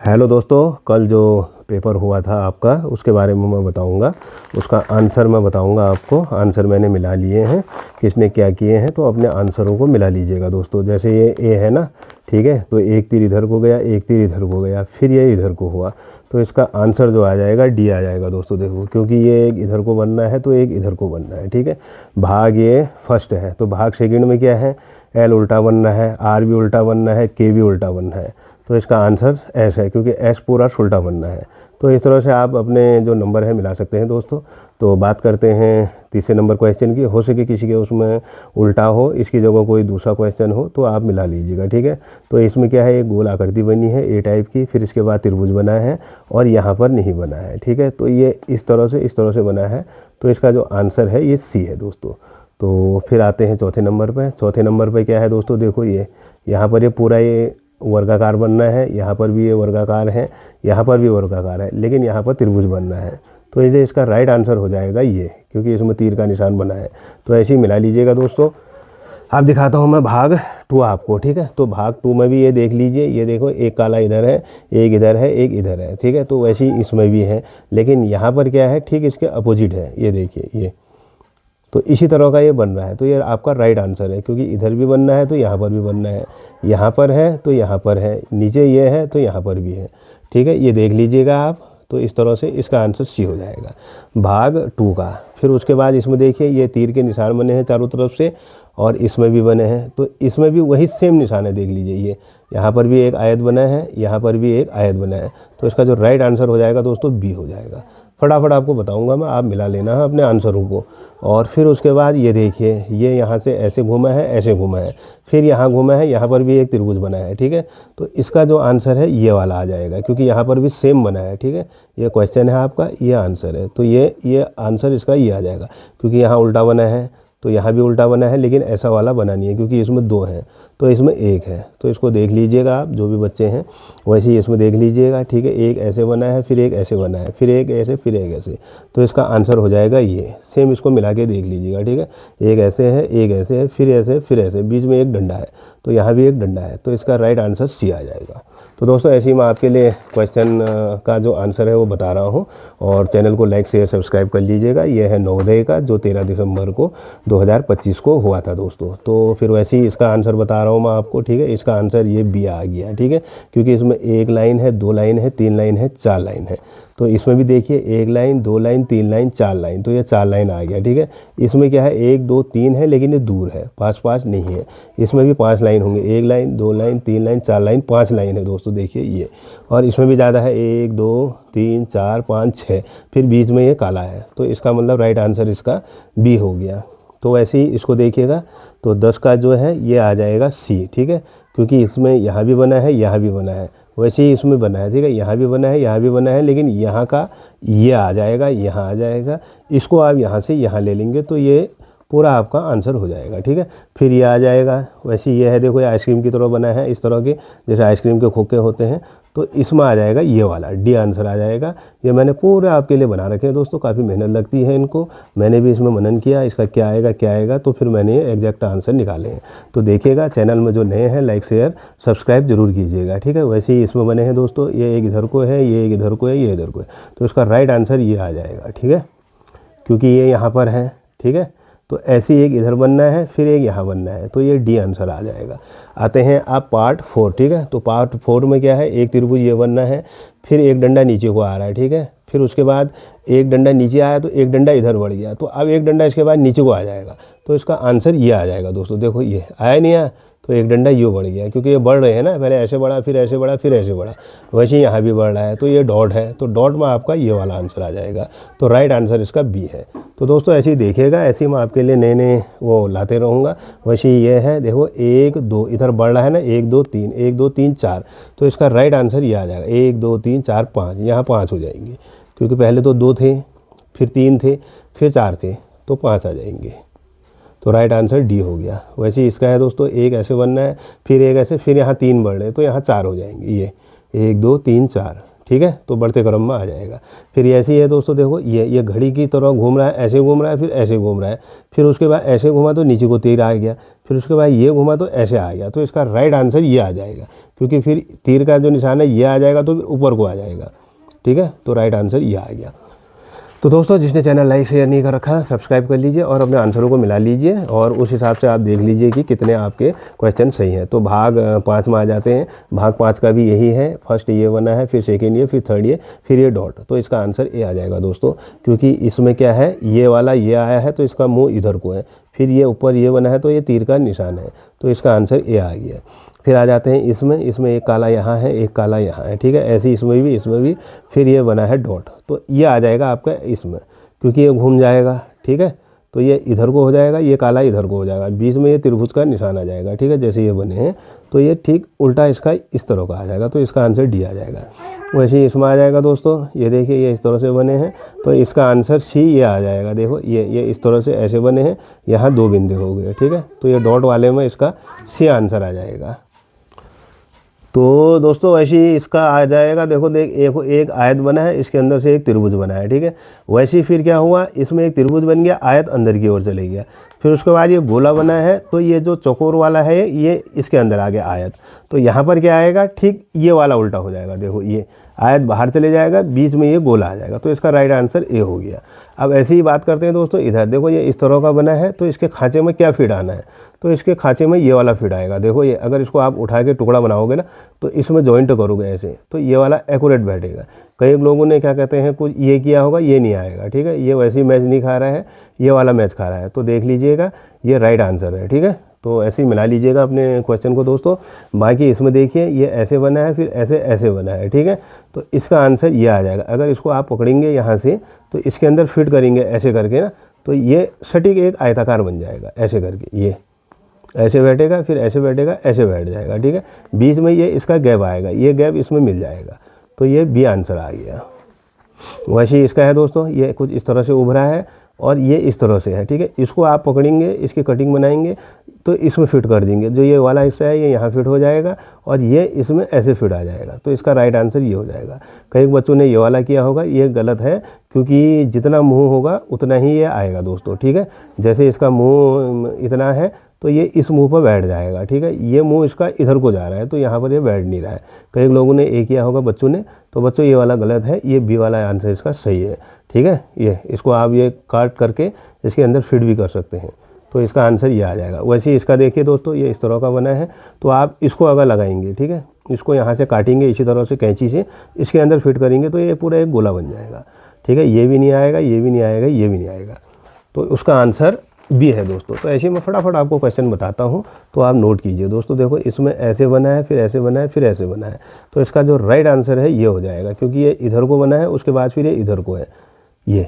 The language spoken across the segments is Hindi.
हेलो दोस्तों, कल जो पेपर हुआ था आपका उसके बारे में मैं बताऊंगा। उसका आंसर मैं बताऊंगा आपको। आंसर मैंने मिला लिए हैं, किसने क्या किए हैं, तो अपने आंसरों को मिला लीजिएगा दोस्तों। जैसे ये ए है ना, ठीक है, तो एक तीर इधर को गया, एक तीर इधर को गया, फिर ये इधर को हुआ, तो इसका आंसर जो आ जाएगा डी आ जाएगा दोस्तों। देखो, क्योंकि ये एक इधर को बनना है तो एक इधर को बनना है, ठीक है। भाग ये फर्स्ट है तो भाग सेकंड में क्या है, एल उल्टा बनना है, आर भी उल्टा बनना है, के भी उल्टा बनना है, तो इसका आंसर एस है, क्योंकि एस पूरा उल्टा बनना है। तो इस तरह से आप अपने जो नंबर है मिला सकते हैं दोस्तों। तो बात करते हैं तीसरे नंबर क्वेश्चन की। हो सके किसी के उसमें उल्टा हो, इसकी जगह कोई दूसरा क्वेश्चन हो तो आप मिला लीजिएगा, ठीक है। तो इसमें क्या है, एक गोल आकृति बनी है ए टाइप की, फिर इसके बाद त्रिभुज बना है और यहाँ पर नहीं बना है, ठीक है। तो ये इस तरह से बना है, तो इसका जो आंसर है ये सी है दोस्तों। तो फिर आते हैं चौथे नंबर पर। चौथे नंबर पर क्या है दोस्तों, देखो ये यहाँ पर ये पूरा ये वर्गाकार बनना है, यहाँ पर भी ये वर्गाकार है, यहाँ पर भी वर्गाकार है, लेकिन यहाँ पर त्रिभुज बनना है। तो ये इसका राइट आंसर हो जाएगा ये, क्योंकि इसमें तीर का निशान बना है। तो ऐसे ही मिला लीजिएगा दोस्तों। अब दिखाता हूँ मैं भाग 2 आपको, ठीक है। तो भाग 2 में भी ये देख लीजिए, ये देखो एक काला इधर है, एक इधर है, एक इधर है, ठीक है। तो वैसे ही इसमें भी है, लेकिन यहाँ पर क्या है, ठीक इसके अपोजिट है, ये देखिए ये। तो इसी तरह का ये बन रहा है, तो ये आपका राइट आंसर है, क्योंकि इधर भी बनना है तो यहाँ पर भी बनना है, यहाँ पर है तो यहाँ पर है, नीचे ये है तो यहाँ पर भी है, ठीक है। ये देख लीजिएगा आप। तो इस तरह से इसका आंसर सी हो जाएगा भाग 2 का। फिर उसके बाद इसमें देखिए ये तीर के निशान बने हैं चारों तरफ से, और इसमें भी बने हैं, तो इसमें भी वही सेम निशान है, देख लीजिए ये यहाँ पर भी एक आयत बना है, यहाँ पर भी एक आयत बना है। तो इसका जो राइट आंसर हो जाएगा दोस्तों बी हो जाएगा। फटाफट आपको बताऊंगा मैं, आप मिला लेना है अपने आंसरों को। और फिर उसके बाद ये देखिए, ये यहाँ से ऐसे घूमा है, ऐसे घूमा है, फिर यहाँ घूमा है, यहाँ पर भी एक त्रिभुज बना है, ठीक है। तो इसका जो आंसर है ये वाला आ जाएगा, क्योंकि यहाँ पर भी सेम बना है, ठीक है। ये क्वेश्चन है आपका, ये आंसर है, तो ये आंसर इसका ये आ जाएगा, क्योंकि यहाँ उल्टा बना है तो यहाँ भी उल्टा बना है, लेकिन ऐसा वाला बना नहीं है, क्योंकि इसमें 2 हैं तो इसमें 1 है। तो इसको देख लीजिएगा आप, जो भी बच्चे हैं वैसे ही इसमें देख लीजिएगा, ठीक है। एक ऐसे बना है, फिर एक ऐसे बना है, फिर एक ऐसे, फिर एक ऐसे, तो इसका आंसर हो जाएगा ये। सेम इसको मिला के देख लीजिएगा, ठीक है। एक ऐसे है, एक ऐसे है, फिर ऐसे, फिर ऐसे, बीच में एक डंडा है, तो यहाँ भी एक डंडा है, तो इसका राइट आंसर सी आ जाएगा। तो दोस्तों ऐसे ही मैं आपके लिए क्वेश्चन का जो आंसर है वो बता रहा हूँ, और चैनल को लाइक शेयर सब्सक्राइब कर लीजिएगा। ये है नवोदय का, जो 13 दिसंबर को 2025 को हुआ था दोस्तों। तो फिर वैसे ही इसका आंसर बता रहा हूँ मैं आपको, ठीक है। इसका आंसर ये बी आ गया, ठीक है, क्योंकि इसमें 1 लाइन है, 2 लाइन है, 3 लाइन है, 4 लाइन है। तो इसमें भी देखिए 1 लाइन, 2 लाइन, 3 लाइन, 4 लाइन, तो ये 4 लाइन आ गया, ठीक है। इसमें क्या है, 1 2 3 है, लेकिन ये दूर है, 5 5 नहीं है। इसमें भी 5 लाइन होंगे, 1 line, 2 line, 3 line, 4 line, 5 line है दोस्तों, देखिए ये। और इसमें भी ज़्यादा है, 1 2 3 4 5 6, फिर बीच में ये काला है, तो इसका मतलब राइट आंसर इसका बी हो गया। तो वैसे ही इसको देखिएगा, तो 10 का जो है ये आ जाएगा सी, ठीक है, क्योंकि इसमें यहाँ भी बना है, यहाँ भी बना है, वैसे ही इसमें बना है, ठीक है। यहाँ भी बना है, यहाँ भी बना है, लेकिन यहाँ का ये आ जाएगा, यहाँ आ जाएगा। इसको आप यहाँ से यहाँ ले लेंगे तो ये पूरा आपका आंसर हो जाएगा, ठीक है। फिर ये आ जाएगा, वैसे ये है, देखो ये आइसक्रीम की तरह बना है, इस तरह के जैसे आइसक्रीम के खोखे होते हैं, तो इसमें आ जाएगा ये वाला डी आंसर आ जाएगा। ये मैंने पूरे आपके लिए बना रखे हैं दोस्तों, काफ़ी मेहनत लगती है इनको, मैंने भी इसमें मनन किया इसका क्या आएगा क्या आएगा, तो फिर मैंने एग्जैक्ट आंसर निकाले हैं। तो देखिएगा, चैनल में जो नए हैं लाइक शेयर सब्सक्राइब जरूर कीजिएगा, ठीक है। वैसे ही इसमें बने हैं दोस्तों, ये एक इधर को है, ये एक इधर को है, ये इधर को है, तो इसका राइट आंसर ये आ जाएगा, ठीक है, क्योंकि ये यहाँ पर है, ठीक है। तो ऐसे एक इधर बनना है, फिर एक यहाँ बनना है, तो ये डी आंसर आ जाएगा। आते हैं आप पार्ट 4, ठीक है। तो पार्ट 4 में क्या है, एक त्रिभुज ये बनना है, फिर एक डंडा नीचे को आ रहा है, ठीक है। फिर उसके बाद एक डंडा नीचे आया तो एक डंडा इधर बढ़ गया, तो अब एक डंडा इसके बाद नीचे को आ जाएगा, तो इसका आंसर ये आ जाएगा दोस्तों। देखो ये आया नहीं आया, तो एक डंडा यूँ बढ़ गया, क्योंकि ये बढ़ रहे हैं ना, पहले ऐसे बढ़ा, फिर ऐसे बढ़ा, फिर ऐसे बढ़ा, वैसे ही यहाँ भी बढ़ रहा है, तो ये डॉट है, तो डॉट में आपका ये वाला आंसर आ जाएगा। तो राइट आंसर इसका बी है। तो दोस्तों ऐसे ही देखिएगा, ऐसे ही मैं आपके लिए नए नए वो लाते रहूँगा। वैसे ही ये है, देखो 1 2 इधर बढ़ रहा है ना, 1 2 3, 1 2 3 4, तो इसका राइट आंसर ये आ जाएगा, 1 2 3 4 5, यहाँ 5 हो जाएंगे, क्योंकि पहले तो 2 थे, फिर 3 थे, फिर 4 थे, तो 5 आ जाएंगे। तो राइट आंसर डी हो गया। वैसे ही इसका है दोस्तों, एक ऐसे बनना है, फिर एक ऐसे, फिर यहाँ 3 बढ़ रहे, तो यहाँ 4 हो जाएंगे, ये 1 2 3 4, ठीक है, तो बढ़ते क्रम में आ जाएगा। फिर ऐसे ही है दोस्तों, देखो ये घड़ी की तरह घूम रहा है, ऐसे घूम रहा है, फिर ऐसे घूम रहा है, फिर उसके बाद ऐसे घुमा तो नीचे को तीर आ गया, फिर उसके बाद ये घुमा तो ऐसे आ गया। तो इसका राइट आंसर ये आ जाएगा, क्योंकि फिर तीर का जो निशान है ये आ जाएगा तो फिर ऊपर को आ जाएगा। ठीक है, तो राइट आंसर ये आ गया। तो दोस्तों जिसने चैनल लाइक शेयर नहीं कर रखा सब्सक्राइब कर लीजिए और अपने आंसरों को मिला लीजिए, और उस हिसाब से आप देख लीजिए कि कितने आपके क्वेश्चन सही हैं। तो भाग 5 में आ जाते हैं। भाग 5 का भी यही है, फर्स्ट ये बना है, फिर सेकेंड ये, फिर थर्ड ये, फिर ये डॉट। तो इसका आंसर ए आ जाएगा दोस्तों, क्योंकि इसमें क्या है, ये वाला ये आया है तो इसका मुँह इधर को है, फिर ये ऊपर ये बना है तो ये तीर का निशान है, तो इसका आंसर ए आ गया। फिर आ जाते हैं इसमें एक काला यहाँ है, एक काला यहाँ है। ठीक है, ऐसे इसमें भी, फिर ये बना है डॉट, तो ये आ जाएगा आपका इसमें, क्योंकि ये घूम जाएगा। ठीक है, तो ये इधर को हो जाएगा, ये काला इधर को हो जाएगा, बीच में ये त्रिभुज का निशान आ जाएगा। ठीक है, जैसे ये बने हैं तो ये ठीक उल्टा इसका इस तरह का आ जाएगा, तो इसका आंसर डी आ जाएगा। वैसे ही इसमें आ जाएगा दोस्तों, ये देखिए ये इस तरह से बने हैं तो इसका आंसर सी ये आ जाएगा। देखो ये इस तरह से ऐसे बने हैं, यहाँ 2 बिंदु हो गए। ठीक है, तो ये डॉट वाले में इसका सी आंसर आ जाएगा। तो दोस्तों वैसे ही इसका आ जाएगा, देखो एक आयत बना है, इसके अंदर से एक त्रिभुज बना है। ठीक है, वैसे ही फिर क्या हुआ, इसमें एक त्रिभुज बन गया, आयत अंदर की ओर चले गया। फिर उसके बाद ये गोला बना है, तो ये जो चौकोर वाला है ये इसके अंदर आ गया आयत, तो यहाँ पर क्या आएगा, ठीक ये वाला उल्टा हो जाएगा। देखो ये आयत बाहर चले जाएगा, बीच में ये गोला आ जाएगा, तो इसका राइट आंसर ए हो गया। अब ऐसे ही बात करते हैं दोस्तों, इधर देखो ये इस तरह का बना है, तो इसके खांचे में क्या फीड आना है, तो इसके खांचे में ये वाला फीड आएगा। देखो ये अगर इसको आप उठा के टुकड़ा बनाओगे ना, तो इसमें जॉइंट करोगे ऐसे, तो ये वाला एक्यूरेट बैठेगा। कई लोगों ने क्या कहते हैं, कुछ ये किया होगा, ये नहीं आएगा। ठीक है, ये वैसे ही मैच नहीं खा रहा है, ये वाला मैच खा रहा है, तो देख लीजिएगा ये राइट आंसर है। ठीक है, तो ऐसे ही मिला लीजिएगा अपने क्वेश्चन को दोस्तों। बाकी इसमें देखिए ये ऐसे बना है, फिर ऐसे बना है। ठीक है, तो इसका आंसर ये आ जाएगा। अगर इसको आप पकड़ेंगे यहाँ से, तो इसके अंदर फिट करेंगे ऐसे करके ना, तो ये सटीक एक आयताकार बन जाएगा। ऐसे करके ये ऐसे बैठेगा, फिर ऐसे बैठेगा, ऐसे बैठ जाएगा। ठीक है, बीच में ये इसका गैप आएगा, ये गैप इसमें मिल जाएगा, तो ये बी आंसर आ गया। वैसे ही इसका है दोस्तों, ये कुछ इस तरह से उभरा है और ये इस तरह से है। ठीक है, इसको आप पकड़ेंगे, इसकी कटिंग बनाएंगे तो इसमें फिट कर देंगे, जो ये वाला हिस्सा है ये यहाँ फिट हो जाएगा और ये इसमें ऐसे फिट आ जाएगा, तो इसका राइट आंसर ये हो जाएगा। कई बच्चों ने ये वाला किया होगा, ये गलत है, क्योंकि जितना मुंह होगा उतना ही ये आएगा दोस्तों। ठीक है, जैसे इसका मुंह इतना है तो ये इस मुंह पर बैठ जाएगा। ठीक है, ये मुंह इसका इधर को जा रहा है, तो यहाँ पर ये बैठ नहीं रहा है। कई लोगों ने ए किया होगा बच्चों ने, तो बच्चों ये वाला गलत है, ये बी वाला आंसर इसका सही है। ठीक है, ये इसको आप ये काट करके इसके अंदर फिट भी कर सकते हैं, तो इसका आंसर ये आ जाएगा। वैसे ही इसका देखिए दोस्तों, ये इस तरह का बना है, तो आप इसको अगर लगाएंगे, ठीक है, इसको यहाँ से काटेंगे इसी तरह से कैंची से, इसके अंदर फिट करेंगे तो ये पूरा एक गोला बन जाएगा। ठीक है, ये भी नहीं आएगा, ये भी नहीं आएगा, ये भी नहीं आएगा, तो उसका आंसर बी है दोस्तों। तो ऐसे मैं फटाफट आपको क्वेश्चन बताता हूँ, तो आप नोट कीजिए दोस्तों। देखो इसमें ऐसे बना है, फिर ऐसे बना है, फिर ऐसे बना है, तो इसका जो राइट आंसर है ये हो जाएगा, क्योंकि ये इधर को बना है, उसके बाद फिर ये इधर को है, ये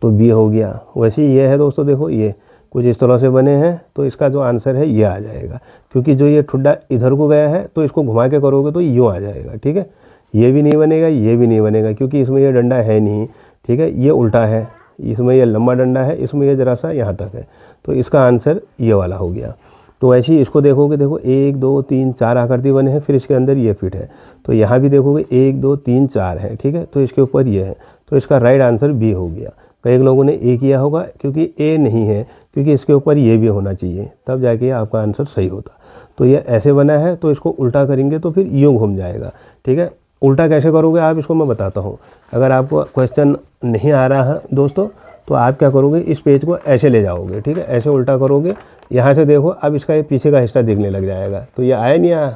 तो बी हो गया। वैसे ही ये है दोस्तों, देखो ये कुछ इस तरह से बने हैं, तो इसका जो आंसर है ये आ जाएगा, क्योंकि जो ये ठुड्डा इधर को गया है तो इसको घुमा के करोगे तो यूँ आ जाएगा। ठीक है, ये भी नहीं बनेगा, ये भी नहीं बनेगा, क्योंकि इसमें ये डंडा है नहीं। ठीक है, ये उल्टा है, इसमें ये लंबा डंडा है, इसमें ये ज़रा सा यहाँ तक है, तो इसका आंसर ये वाला हो गया। तो ऐसे ही इसको देखोगे, देखो 1 2 3 4 आकृति बने हैं, फिर इसके अंदर ये फिट है, तो यहाँ भी देखोगे 1 2 3 4 है। ठीक है, तो इसके ऊपर ये है, तो इसका राइट आंसर बी हो गया। कई लोगों ने ए किया होगा, क्योंकि ए नहीं है, क्योंकि इसके ऊपर ये भी होना चाहिए, तब जाके आपका आंसर सही होता। तो ये ऐसे बना है, तो इसको उल्टा करेंगे तो फिर यूँ घूम जाएगा। ठीक है, उल्टा कैसे करोगे आप, इसको मैं बताता हूँ। अगर आपको क्वेश्चन नहीं आ रहा है दोस्तों, तो आप क्या करोगे, इस पेज को ऐसे ले जाओगे। ठीक है, ऐसे उल्टा करोगे, यहाँ से देखो, अब इसका ये पीछे का हिस्सा दिखने लग जाएगा, तो ये आया नहीं आया,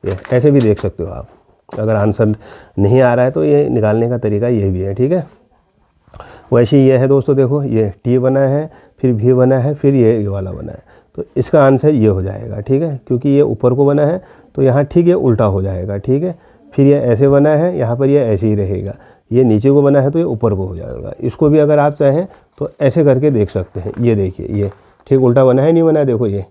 ये ऐसे भी देख सकते हो आप। अगर आंसर नहीं आ रहा है तो ये निकालने का तरीका ये भी है। ठीक है, वैसे ही ये है दोस्तों, देखो ये टी बना है, फिर भी बना है, फिर ये वाला बना है, तो इसका आंसर ये हो जाएगा। ठीक है, क्योंकि ये ऊपर को बना है, तो यहाँ ठीक है उल्टा हो जाएगा। ठीक है, फिर ये ऐसे बना है, यहाँ पर ये ऐसे ही रहेगा, ये नीचे को बना है तो ये ऊपर को हो जाएगा। इसको भी अगर आप चाहें तो ऐसे करके देख सकते हैं। ये देखिए, ये ठीक उल्टा बना है, नहीं बना है, देखो ये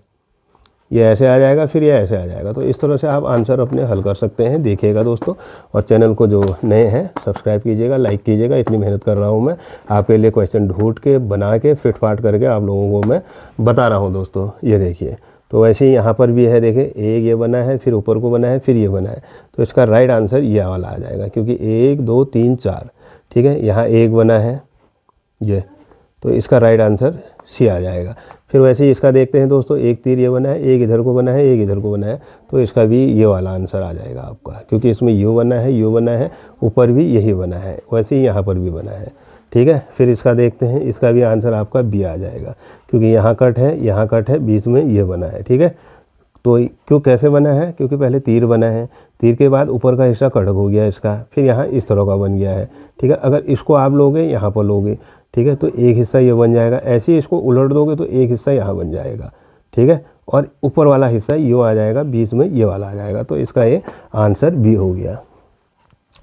ऐसे आ जाएगा, फिर ये ऐसे आ जाएगा। तो इस तरह से आप आंसर अपने हल कर सकते हैं। देखिएगा दोस्तों, और चैनल को जो नए हैं सब्सक्राइब कीजिएगा, लाइक कीजिएगा। इतनी मेहनत कर रहा हूँ मैं आपके लिए, क्वेश्चन ढूंढ के बना के फिट फाट करके आप लोगों को मैं बता रहा हूँ दोस्तों। ये देखिए, तो वैसे ही यहाँ पर भी है, देखें एक ये बना है, फिर ऊपर को बना है, फिर ये बना है। तो इसका राइट आंसर ये वाला आ जाएगा, क्योंकि 1 2 3 4, ठीक है। यहाँ एक बना है ये, तो इसका राइट आंसर सी आ जाएगा। फिर वैसे ही इसका देखते हैं दोस्तों, एक तीर ये बना है, एक इधर को बना है, एक इधर को बना है, तो इसका भी ये वाला आंसर आ जाएगा आपका, क्योंकि इसमें यू बना है, यू बना है, ऊपर भी यही बना है, वैसे ही यहाँ पर भी बना है, ठीक है। फिर इसका देखते हैं, इसका भी आंसर आपका बी आ जाएगा, क्योंकि यहाँ कट है, यहाँ कट है, बीच में ये बना है, ठीक है। तो क्यों कैसे बना है, क्योंकि पहले तीर बना है, तीर के बाद ऊपर का हिस्सा कट हो गया इसका, फिर यहाँ इस तरह का बन गया है, ठीक है। अगर इसको आप लोगे यहाँ पर लोगे, ठीक है, तो एक हिस्सा ये बन जाएगा। ऐसे ही इसको उलट दोगे तो एक हिस्सा यहाँ बन जाएगा, ठीक है, और ऊपर वाला हिस्सा यूँ आ जाएगा, बीच में ये वाला आ जाएगा। तो इसका ये आंसर बी हो गया।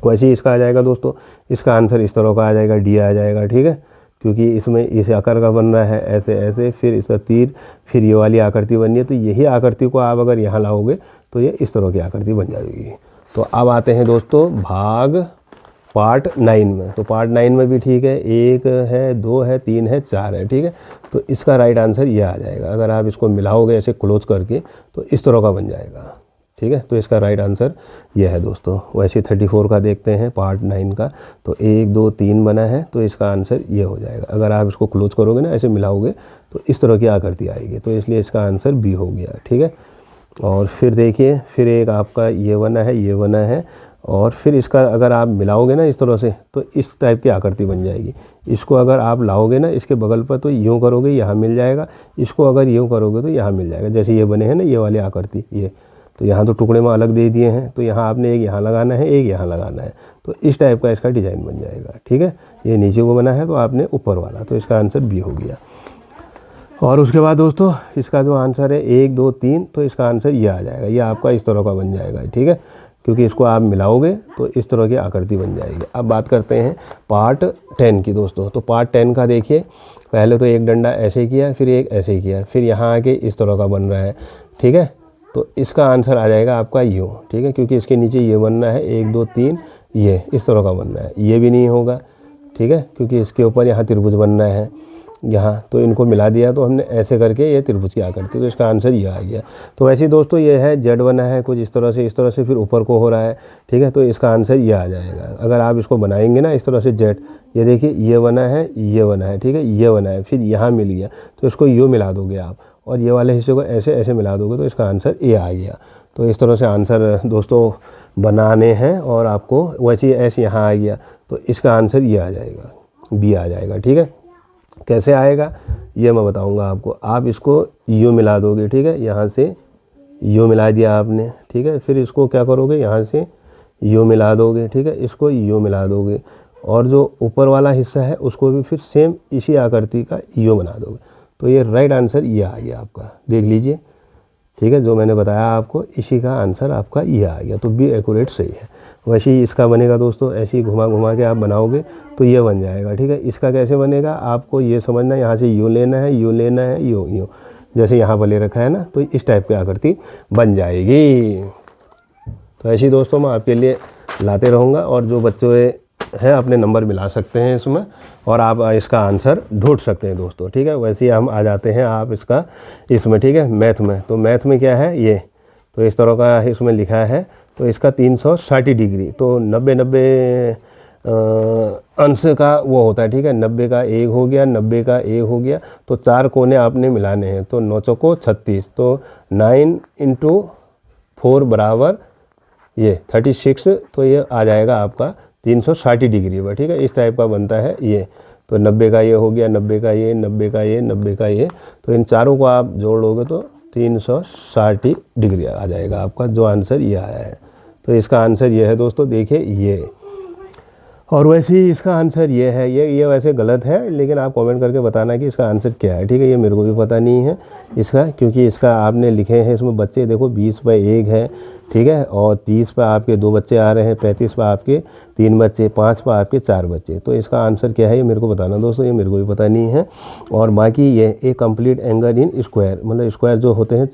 वैसे ही इसका आ जाएगा दोस्तों, इसका आंसर इस तरह का आ जाएगा, डी आ जाएगा, ठीक है, क्योंकि इसमें इस आकार का बन रहा है, ऐसे ऐसे, फिर इसका तीर, फिर ये वाली आकृति बननी है। तो यही आकृति को आप अगर यहाँ लाओगे तो ये इस तरह की आकृति बन जाएगी। तो अब आते हैं दोस्तों भाग पार्ट 9 में। तो पार्ट 9 में भी ठीक है, 1 है, 2 है, 3 है, 4 है, ठीक है। तो इसका राइट आंसर ये आ जाएगा। अगर आप इसको मिलाओगे ऐसे क्लोज करके तो इस तरह का बन जाएगा, ठीक है। तो इसका राइट आंसर ये है दोस्तों। वैसे 34 का देखते हैं पार्ट 9 का। तो 1 2 3 बना है, तो इसका आंसर ये हो जाएगा। अगर आप इसको क्लोज करोगे ना, ऐसे मिलाओगे तो इस तरह की आकृति आएगी, तो इसलिए इसका आंसर बी हो गया, ठीक है। और फिर देखिए, फिर एक आपका ये बना है, ये बना है, और फिर इसका अगर आप मिलाओगे ना इस तरह से, तो इस टाइप की आकृति बन जाएगी। इसको अगर आप लाओगे ना इसके बगल पर, तो यूँ करोगे यहाँ मिल जाएगा, इसको अगर यूँ करोगे तो यहाँ मिल जाएगा। जैसे ये बने हैं ना ये वाली आकृति, ये तो यहाँ तो टुकड़े में अलग दे दिए हैं, तो यहाँ आपने एक यहाँ लगाना है, एक यहाँ लगाना है, तो इस टाइप का इसका डिज़ाइन बन जाएगा, ठीक है। ये नीचे को बना है तो आपने ऊपर वाला, तो इसका आंसर बी हो गया। और उसके बाद दोस्तों इसका जो आंसर है 1 2 3, तो इसका आंसर ये आ जाएगा। ये आपका इस तरह का बन जाएगा, ठीक है, क्योंकि इसको आप मिलाओगे तो इस तरह की आकृति बन जाएगी। अब बात करते हैं पार्ट 10 की दोस्तों। तो पार्ट 10 का देखिए, पहले तो एक डंडा ऐसे किया, फिर एक ऐसे किया, फिर यहाँ आके इस तरह का बन रहा है, ठीक है। तो इसका आंसर आ जाएगा आपका यूँ, ठीक है, क्योंकि इसके नीचे ये बनना है 1 2 3, ये इस तरह का बनना है। ये भी नहीं होगा, ठीक है, क्योंकि इसके ऊपर यहाँ त्रिभुज बनना है यहाँ, तो इनको मिला दिया तो हमने ऐसे करके ये त्रिभुज की आकृति, तो इसका आंसर ये आ गया। तो वैसे ही दोस्तों ये है जेड बना है कुछ इस तरह से, फिर ऊपर को हो रहा है, ठीक है, तो इसका आंसर ये आ जाएगा। अगर आप इसको बनाएंगे ना इस तरह से जेड, ये देखिए ये बना है, ये बना है, ठीक है, ये बना है, फिर यहाँ मिल गया, तो इसको यूँ मिला दोगे आप, और ये वाले हिस्से को ऐसे ऐसे मिला दोगे, तो इसका आंसर ए आ गया। तो इस तरह से आंसर दोस्तों बनाने हैं, और आपको वैसे ऐसे यहाँ आ गया, तो इसका आंसर ये आ जाएगा, बी आ जाएगा, ठीक है। कैसे आएगा ये मैं बताऊंगा आपको। आप इसको यूँ मिला दोगे, ठीक है, यहाँ से यूँ मिला दिया आपने, ठीक है, फिर इसको क्या करोगे, यहाँ से यूँ मिला दोगे, ठीक है, इसको यूँ मिला दोगे, और जो ऊपर वाला हिस्सा है उसको भी फिर सेम इसी आकृति का यूँ बना दोगे। तो ये राइट आंसर ये आ गया आपका, देख लीजिए, ठीक है, जो मैंने बताया आपको इसी का आंसर आपका ये आ गया। तो बी एक्यूरेट सही है। वैसे ही इसका बनेगा दोस्तों, ऐसे ही घुमा घुमा के आप बनाओगे तो ये बन जाएगा, ठीक है। इसका कैसे बनेगा आपको ये समझना, यहाँ से यूँ लेना है, यूँ लेना है, यूँ यूँ, जैसे यहाँ पर ले रखा है ना, तो इस टाइप की आकृति बन जाएगी। तो ऐसे ही दोस्तों मैं आपके लिए लाते रहूँगा, और जो बच्चे हैं अपने नंबर मिला सकते हैं इसमें, और आप इसका आंसर ढूंढ सकते हैं दोस्तों, ठीक है। वैसे ही हम आ जाते हैं आप इसका इसमें, ठीक है, मैथ में। तो मैथ में क्या है ये, तो इस तरह का इसमें लिखा है, तो इसका 360 डिग्री, तो 90 अंश का वो होता है, ठीक है। 90 का 1 हो गया, 90 का 1 हो गया, तो 4 कोने आपने मिलाने हैं, तो 9 चौको 36, तो 9 × 4 बराबर ये 36, तो ये आ जाएगा आपका 360 डिग्री पर, ठीक है। इस टाइप का बनता है ये। तो 90 का ये हो गया, 90 का ये, 90 का ये, 90 का ये, तो इन चारों को आप जोड़ लोगे तो 360 डिग्री आ जाएगा आपका, जो आंसर ये आया है। तो इसका आंसर ये है दोस्तों, देखिए ये। और वैसे ही इसका आंसर ये है। ये वैसे गलत है, लेकिन आप कमेंट करके बताना कि इसका आंसर क्या है, ठीक है। ये मेरे को भी पता नहीं है इसका, क्योंकि इसका आपने लिखे हैं इसमें बच्चे, देखो 20 पर 1 है, ठीक है, और 30 पर आपके 2 बच्चे आ रहे हैं, 35 पर आपके 3 बच्चे, 5 पर आपके 4 बच्चे। तो इसका आंसर क्या है ये मेरे को बताना दोस्तों, ये मेरे को भी पता नहीं है। और बाकी ये एक कंप्लीट एंगल इन स्क्वायर, मतलब स्क्वायर जो होते हैं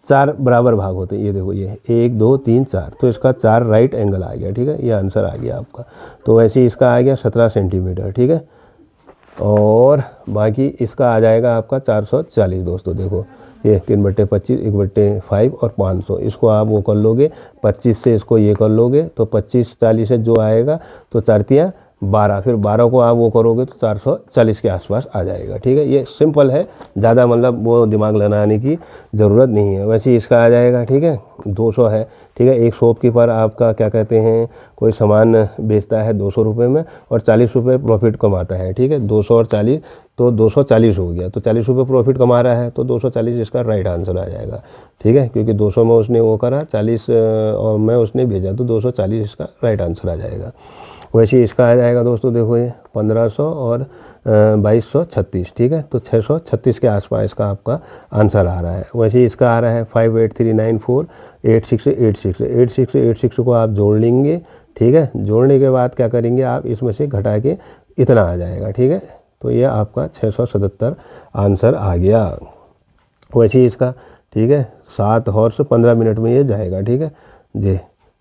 चार बराबर भाग होते हैं। ये देखो ये 1 2 3 4, तो इसका 4 राइट एंगल आ गया, ठीक है। ये आंसर आ गया आपका। तो वैसे ही इसका आ गया 17 सेंटीमीटर, ठीक है। और बाकी इसका आ जाएगा आपका 440 दोस्तों। देखो ये 3/25, 1/5 और 500, इसको आप वो कर लोगे 25 से इसको ये कर लोगे तो 25 40 से जो आएगा तो 4 12, फिर 12 को आप वो करोगे तो 440 के आसपास आ जाएगा। ठीक है, ये सिंपल है, ज़्यादा मतलब वो दिमाग लगाने की ज़रूरत नहीं है। वैसे इसका आ जाएगा, ठीक है, 200 है। ठीक है, एक शॉपकीपर आपका क्या कहते हैं, कोई सामान बेचता है 200 रुपये में और 40 रुपये प्रॉफिट कमाता है। ठीक है, 200 और 40 तो 240 हो गया, तो 40 रुपये प्रॉफिट कमा रहा है तो 240 इसका राइट आंसर आ जाएगा। ठीक है, क्योंकि 200 में उसने वो करा, 40 और में उसने भेजा तो 240 इसका राइट आंसर आ जाएगा। वैसे इसका आ जाएगा दोस्तों, देखो ये 1500 और 2236। ठीक है, तो 636 के आसपास इसका आपका आंसर आ रहा है। वैसे इसका आ रहा है 5839486868 8686 को आप जोड़ लेंगे। ठीक है, जोड़ने के बाद क्या करेंगे आप, इसमें से घटा के इतना आ जाएगा। ठीक है, तो ये आपका 677 आंसर आ गया। वैसे इसका, ठीक है, 7 हॉर्स 15 मिनट में ये जाएगा। ठीक है जी,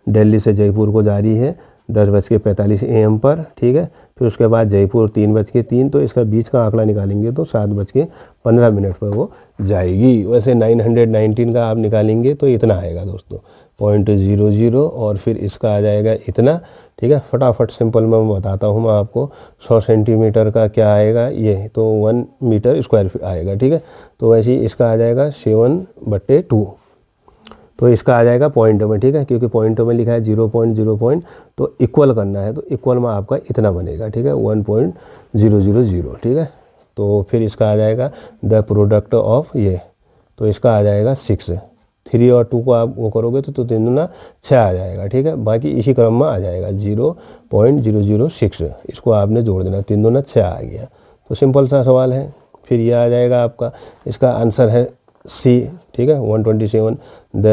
दिल्ली से जयपुर को जा रही है 10:45 AM पर। ठीक है, फिर उसके बाद जयपुर 3:03, तो इसका बीच का आंकड़ा निकालेंगे तो 7:15 पर वो जाएगी। वैसे 919 का आप निकालेंगे तो इतना आएगा दोस्तों, 0.00, और फिर इसका आ जाएगा इतना। ठीक है, फटाफट सिंपल मैं बताता हूँ मैं आपको। 100 सेंटीमीटर का क्या आएगा, ये तो 1 मीटर स्क्वायर फीट आएगा। ठीक है, तो वैसे ही इसका आ जाएगा 7/2, तो इसका आ जाएगा पॉइंट में। ठीक है, क्योंकि पॉइंट में लिखा है 0.0 तो इक्वल करना है, तो इक्वल में आपका इतना बनेगा। ठीक है, 1.000। ठीक है, तो फिर इसका आ जाएगा द प्रोडक्ट ऑफ ये, तो इसका आ जाएगा 6। 3 और 2 को आप वो करोगे तो 3 दूना 6 आ जाएगा। ठीक है, बाकी इसी क्रम में आ जाएगा 0.006, इसको आपने जोड़ देना, 3 दूना 6 आ गया। तो सिंपल सा सवाल है। फिर यह आ जाएगा आपका, इसका आंसर है सी। ठीक है, 127 the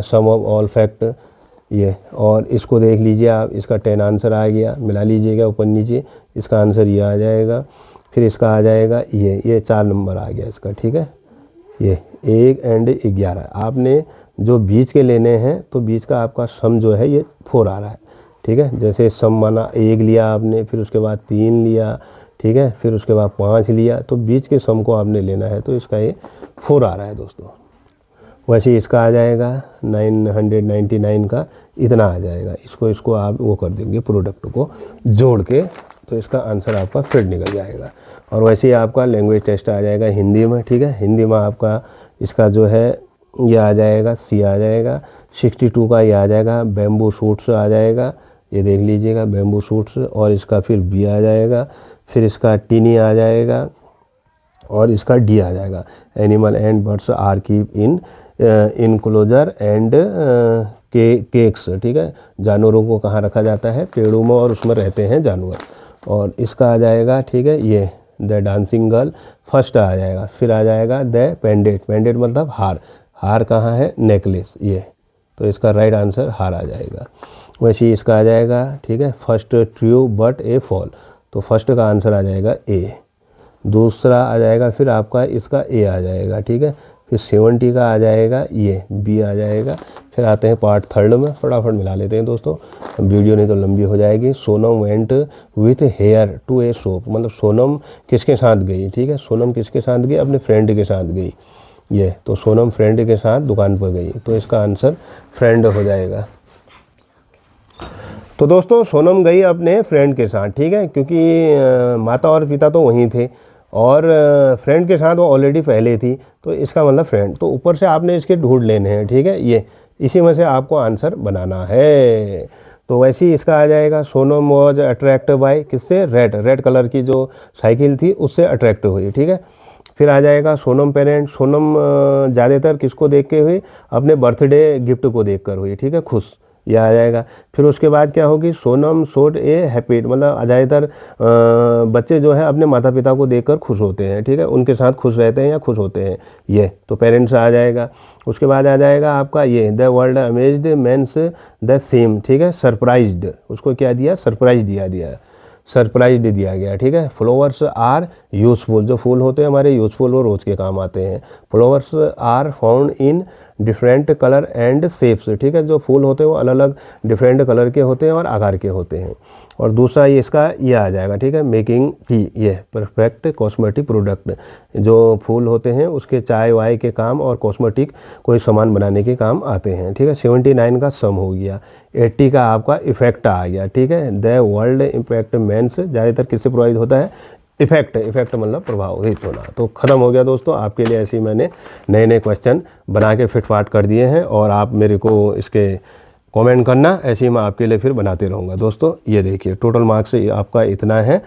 sum of all fact ये, और इसको देख लीजिए आप, इसका 10 आंसर आ गया, मिला लीजिएगा ऊपर नीचे, इसका आंसर ये आ जाएगा। फिर इसका आ जाएगा ये 4 नंबर आ गया इसका। ठीक है, ये 1 और 11 आपने जो बीच के लेने हैं, तो बीच का आपका सम जो है ये 4 आ रहा है। ठीक है, जैसे सम माना 1 लिया आपने, फिर उसके बाद 3 लिया, ठीक है, फिर उसके बाद 5 लिया, तो बीच के सम को आपने लेना है, तो इसका ये 4 आ रहा है दोस्तों। वैसे इसका आ जाएगा 999 का इतना आ जाएगा। इसको आप वो कर देंगे प्रोडक्ट को जोड़ के, तो इसका आंसर आपका फिर निकल जाएगा। और वैसे ही आपका लैंग्वेज टेस्ट आ जाएगा हिंदी में। ठीक है, हिंदी में आपका इसका जो है ये आ जाएगा, सी आ जाएगा। 62 का ये आ जाएगा, बैम्बू सूट्स आ जाएगा, ये देख लीजिएगा बैम्बू सूट्स। और इसका फिर बी आ जाएगा, फिर इसका टीनी आ जाएगा, और इसका डी आ जाएगा, animal and birds are keep in enclosure and cages. ठीक है, जानवरों को कहाँ रखा जाता है, पेड़ों में, और उसमें रहते हैं जानवर। और इसका आ जाएगा, ठीक है, ये द डांसिंग गर्ल फर्स्ट आ जाएगा। फिर आ जाएगा द पेंडेंट, पेंडेंट मतलब हार, हार कहाँ है, नेकलेस ये, तो इसका राइट आंसर हार आ जाएगा। वैसे ही इसका आ जाएगा, ठीक है, first true but A fall, तो फर्स्ट का आंसर आ जाएगा ए। दूसरा आ जाएगा फिर आपका इसका ए आ जाएगा। ठीक है, फिर 70 का आ जाएगा, ये बी आ जाएगा। फिर आते हैं पार्ट 3 में, फटाफट मिला लेते हैं दोस्तों, वीडियो नहीं तो लंबी हो जाएगी। Sonam went with her to a shop, मतलब सोनम किसके साथ गई। ठीक है, सोनम किसके साथ गई, अपने फ्रेंड के साथ गई ये, तो सोनम फ्रेंड के साथ दुकान पर गई, तो इसका आंसर फ्रेंड हो जाएगा। तो दोस्तों सोनम गई अपने फ्रेंड के साथ, ठीक है, क्योंकि माता और पिता तो वहीं थे, और फ्रेंड के साथ वो ऑलरेडी पहले थी, तो इसका मतलब फ्रेंड। तो ऊपर से आपने इसके ढूंढ लेने हैं। ठीक है, ये इसी में से आपको आंसर बनाना है। तो वैसे ही इसका आ जाएगा, सोनम वॉज अट्रैक्ट बाय, किससे, रेड, रेड कलर की जो साइकिल थी उससे अट्रैक्ट हुई। ठीक है, फिर आ जाएगा सोनम पेरेंट, सोनम ज़्यादातर किसको देख के हुई, अपने बर्थडे गिफ्ट को देख कर हुई। ठीक है, खुश, यह आ जाएगा। फिर उसके बाद क्या होगी, सोनम शोड ए हैप्पी, मतलब ज़्यादातर बच्चे जो है अपने माता पिता को देखकर खुश होते हैं। ठीक है, उनके साथ खुश रहते हैं या खुश होते हैं, ये तो पेरेंट्स आ जाएगा। उसके बाद आ जाएगा आपका ये, the world amazed means the same. ठीक है, सरप्राइज्ड, उसको क्या दिया, सरप्राइज दिया सरप्राइज्ड दिया गया। ठीक है, फ्लावर्स आर यूजफुल, जो फूल होते हैं हमारे यूजफुल, वो रोज़ के काम आते हैं। Flowers are found in different colour and shapes, ठीक है। जो फूल होते हैं वो अलग अलग डिफरेंट कलर के होते हैं और आकार के होते हैं। और दूसरा ये इसका ये आ जाएगा, ठीक है, मेकिंग टी, ये परफेक्ट कॉस्मेटिक प्रोडक्ट। जो फूल होते हैं उसके चाय वाय के काम और कॉस्मेटिक कोई सामान बनाने के काम आते हैं, ठीक है। 79 का सम हो गया। 80 का आपका इफेक्ट आ गया, ठीक है। द वर्ल्ड इम्पैक्ट मेंस ज़्यादातर किससे प्रभावित होता है? इफेक्ट, इफेक्ट मतलब प्रभावित होना। तो ख़त्म हो गया दोस्तों, आपके लिए ऐसे ही मैंने नए नए क्वेश्चन बना के फिटफाट कर दिए हैं और आप मेरे को इसके कमेंट करना, ऐसे ही मैं आपके लिए फिर बनाते रहूँगा दोस्तों। ये देखिए टोटल मार्क्स आपका इतना है।